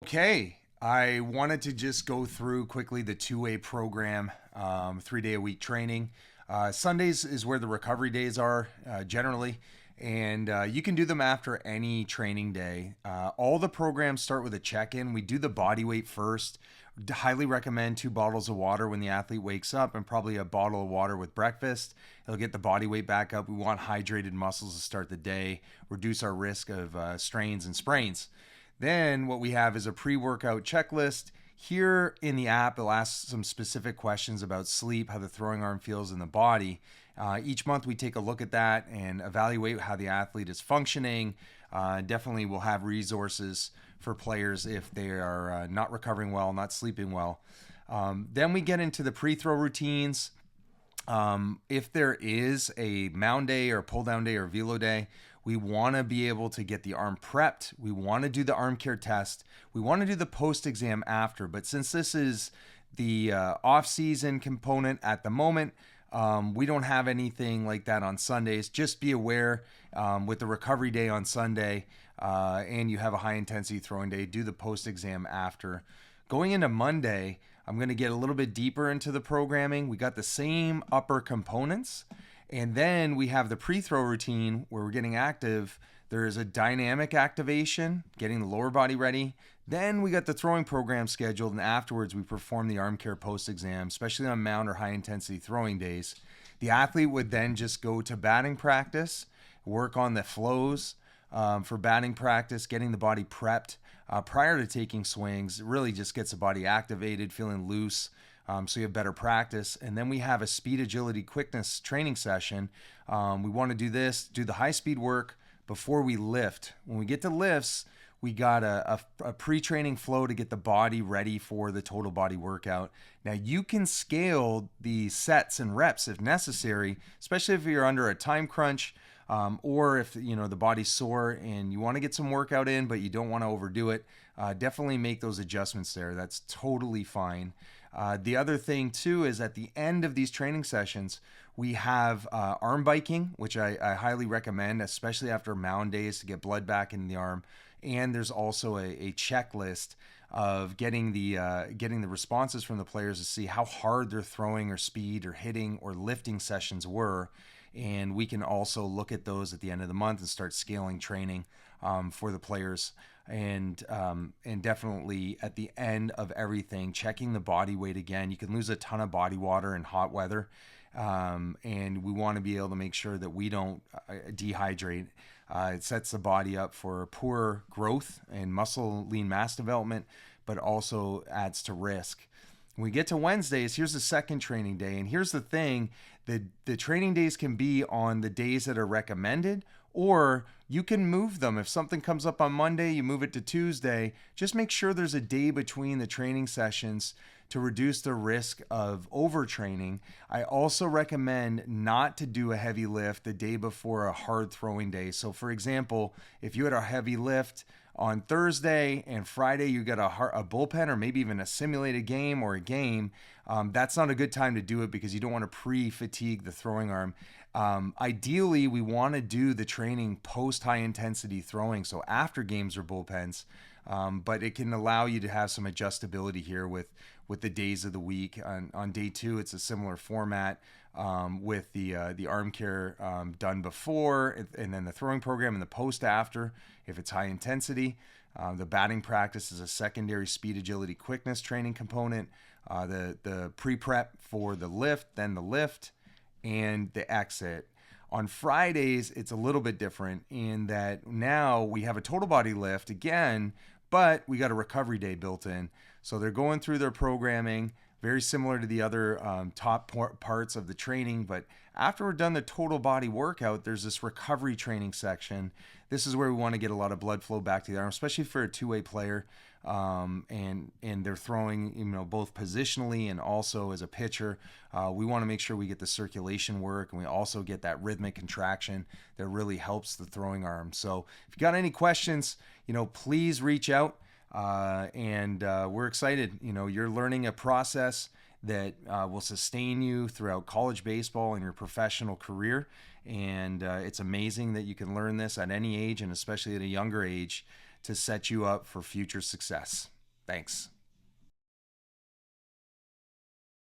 Okay, I wanted to just go through quickly the two-way program, 3 day a week training. Sundays is where the recovery days are generally, and you can do them after any training day. All the programs start with a check-in. We do the body weight first. Highly recommend 2 bottles of water when the athlete wakes up, and probably a bottle of water with breakfast. It'll get the body weight back up. We want hydrated muscles to start the day, reduce our risk of strains and sprains. Then what we have is a pre-workout checklist. Here in the app, it'll ask some specific questions about sleep, how the throwing arm feels in the body. Each month we take a look at that and evaluate how the athlete is functioning. Definitely we'll have resources for players if they are not recovering well, not sleeping well. Then we get into the pre-throw routines. If there is a mound day or pull down day or velo day, we want to be able to get the arm prepped. We want to do the arm care test. We want to do the post exam after. But since this is the off season component at the moment, we don't have anything like that on Sundays. Just be aware with the recovery day on Sunday and you have a high intensity throwing day, do the post exam after. Going into Monday, I'm going to get a little bit deeper into the programming. We got the same upper components. And then we have the pre-throw routine where we're getting active. There is a dynamic activation, getting the lower body ready. Then we got the throwing program scheduled, and afterwards we perform the arm care post exam, especially on mound or high intensity throwing days. The athlete would then just go to batting practice, work on the flows for batting practice, getting the body prepped prior to taking swings. It really just gets the body activated, feeling loose. So you have better practice. And then we have a speed, agility, quickness training session. We want to do the high speed work before we lift. When we get to lifts, we got a pre-training flow to get the body ready for the total body workout. Now you can scale the sets and reps if necessary, especially if you're under a time crunch. Or if the body's sore and you want to get some workout in, but you don't want to overdo it, definitely make those adjustments there. That's totally fine. The other thing too is at the end of these training sessions, we have arm biking, which I highly recommend, especially after mound days to get blood back in the arm. And there's also a checklist of getting the responses from the players to see how hard their throwing or speed or hitting or lifting sessions were. And we can also look at those at the end of the month and start scaling training for the players. And definitely at the end of everything, checking the body weight again. You can lose a ton of body water in hot weather. And we want to be able to make sure that we don't dehydrate. It sets the body up for poor growth and muscle lean mass development, but also adds to risk. When we get to Wednesdays, here's the second training day. And here's the thing, the training days can be on the days that are recommended, or you can move them. If something comes up on Monday, you move it to Tuesday. Just make sure there's a day between the training sessions to reduce the risk of overtraining. I also recommend not to do a heavy lift the day before a hard throwing day. So for example, if you had a heavy lift on Thursday and Friday you got a bullpen or maybe even a simulated game or a game, that's not a good time to do it because you don't want to pre-fatigue the throwing arm. Ideally, we want to do the training post high intensity throwing, so after games or bullpens, but it can allow you to have some adjustability here with the days of the week. On day 2, it's a similar format with the arm care done before, and then the throwing program and the post after if it's high intensity. The batting practice is a secondary speed, agility, quickness training component. The pre-prep for the lift, then the lift, and the exit. On Fridays, it's a little bit different in that now we have a total body lift again, but we got a recovery day built in. So they're going through their programming, very similar to the other top parts of the training. But after we're done the total body workout, there's this recovery training section. This is where we want to get a lot of blood flow back to the arm, especially for a two-way player. And they're throwing, both positionally and also as a pitcher. We want to make sure we get the circulation work, and we also get that rhythmic contraction that really helps the throwing arm. So if you got any questions, please reach out. And we're excited. You're learning a process that will sustain you throughout college baseball and your professional career. And it's amazing that you can learn this at any age, and especially at a younger age, to set you up for future success. Thanks.